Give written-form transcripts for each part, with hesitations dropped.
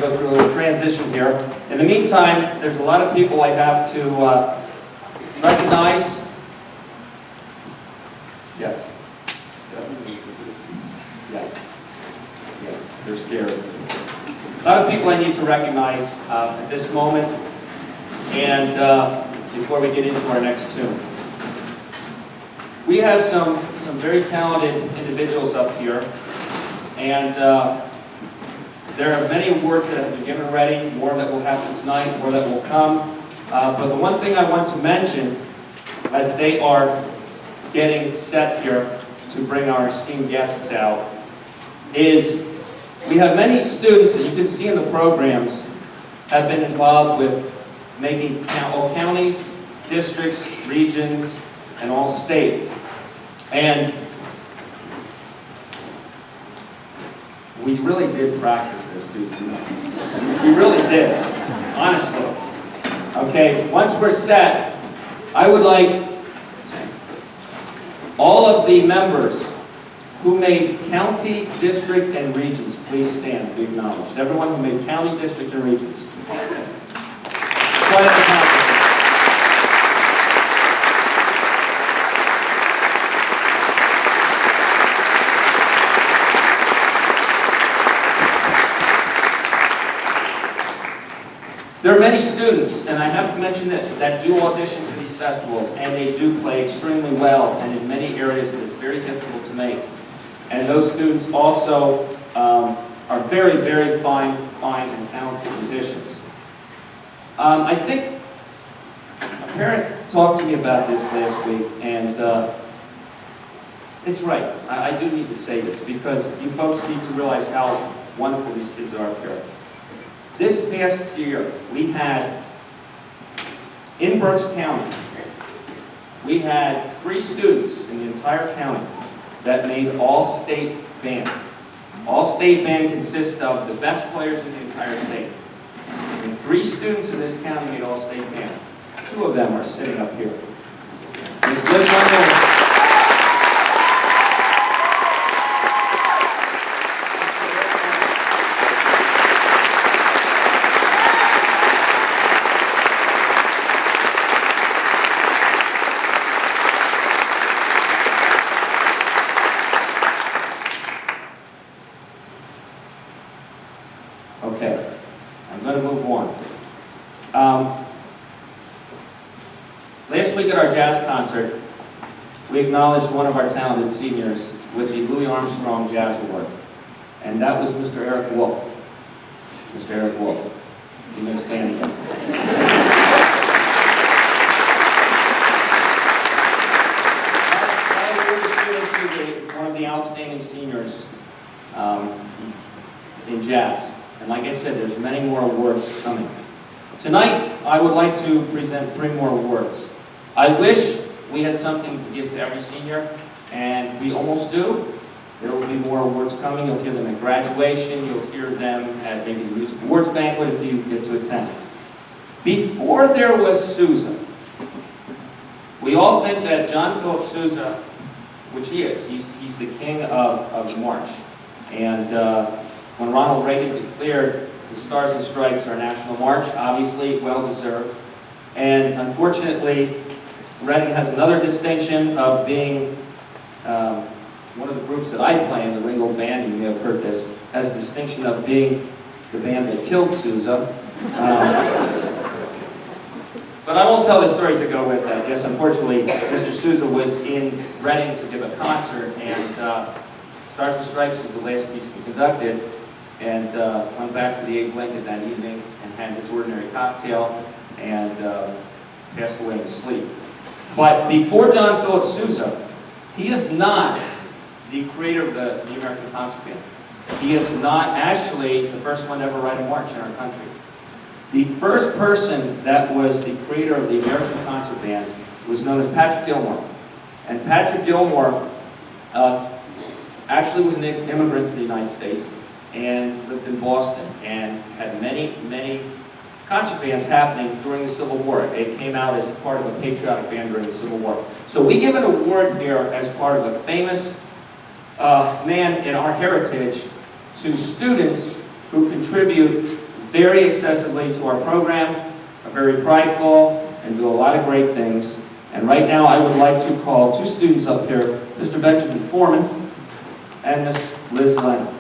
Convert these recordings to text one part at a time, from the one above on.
go through a little transition here. In the meantime, there's a lot of people I have to recognize. Yes. Yes. Yes. They're scared. A lot of people I need to recognize at this moment, and before we get into our next tune. We have some very talented individuals up here, and there are many awards that have been given already, more that will happen tonight, more that will come. But the one thing I want to mention, as they are getting set here to bring our esteemed guests out, is we have many students that you can see in the programs have been involved with making all counties, districts, regions, and all state. And we really did practice this Tuesday night. We really did, honestly. Okay, once we're set, I would like all of the members who made county, district, and regions, please stand to be acknowledged. Everyone who made county, district, and regions. Quite an accomplishment. There are many students, and I have to mention this, that do audition for these festivals, and they do play extremely well, and in many areas it is very difficult to make. And those students also are very, very fine and talented musicians. I think a parent talked to me about this last week, and it's right. I do need to say this, because you folks need to realize how wonderful these kids are up here. This past year, we had, in Berks County, we had 3 students in the entire county that made all-state band. All-state band consists of the best players in the entire state. And 3 students in this county made all-state band. 2 of them are sitting up here. Ms. Liz Wendell, okay, I'm going to move on. Last week at our jazz concert, we acknowledged one of our talented seniors with the Louis Armstrong Jazz Award, and that was Mr. Eric Wolf. Mr. Eric Wolf. You may stand again. One of the outstanding seniors in jazz. And like I said, there's many more awards coming. Tonight, I would like to present 3 more awards. I wish we had something to give to every senior, and we almost do. There will be more awards coming. You'll hear them at graduation. You'll hear them at maybe the Music Awards Banquet if you get to attend. Before there was Sousa, we all think that John Philip Sousa, which he is, he's the king of march. And when Ronald Reagan declared the Stars and Stripes our national march, obviously well-deserved. And unfortunately, Reading has another distinction of being one of the groups that I play in, the Ringgold Band, you may have heard this, has the distinction of being the band that killed Sousa. But I won't tell the stories that go with that. Yes, unfortunately, Mr. Sousa was in Reading to give a concert, and Stars and Stripes was the last piece he conducted, and went back to the Abe Lincoln that evening and had his ordinary cocktail and passed away to sleep. But before John Philip Sousa, he is not the creator of the American Concert Band. He is not actually the first one to ever write a march in our country. The first person that was the creator of the American Concert Band was known as Patrick Gilmore. And Patrick Gilmore actually was an immigrant to the United States and lived in Boston and had many, many concert bands happening during the Civil War. They came out as part of a patriotic band during the Civil War. So we give an award here as part of a famous man in our heritage to students who contribute very excessively to our program, are very prideful, and do a lot of great things. And right now I would like to call two students up here, Mr. Benjamin Foreman and Miss Liz Lennon.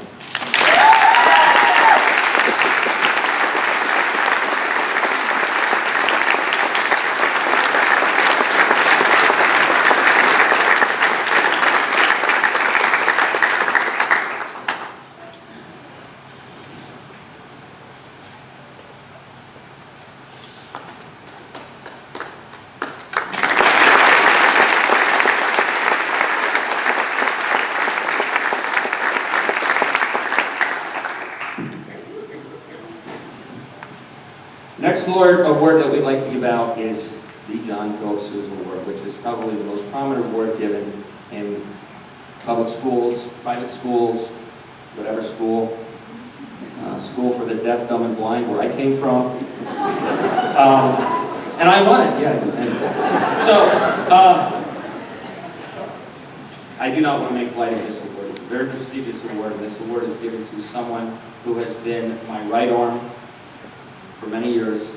Next award that we'd like to give out is the John Phillips Sousa Award, which is probably the most prominent award given in public schools, private schools, whatever school, school for the deaf, dumb, and blind, where I came from. And I won it, yeah. I do not want to make light of this award. It's a very prestigious award, and this award is given to someone who has been my right arm for many years,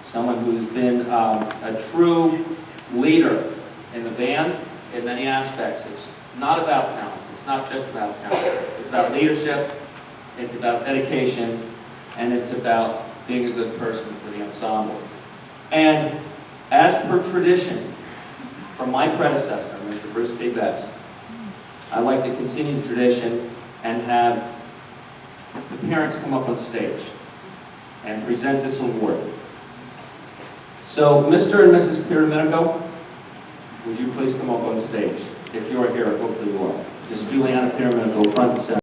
someone who's been a true leader in the band in many aspects. It's not about talent. It's not just about talent. It's about leadership, it's about dedication, and it's about being a good person for the ensemble. And as per tradition from my predecessor, Mr. Bruce K. Betts, I'd like to continue the tradition and have the parents come up on stage and present this award. So, Mr. and Mrs. Piraminico, would you please come up on stage? If you are here, hopefully you are. Ms. Juliana Piraminico, front and center.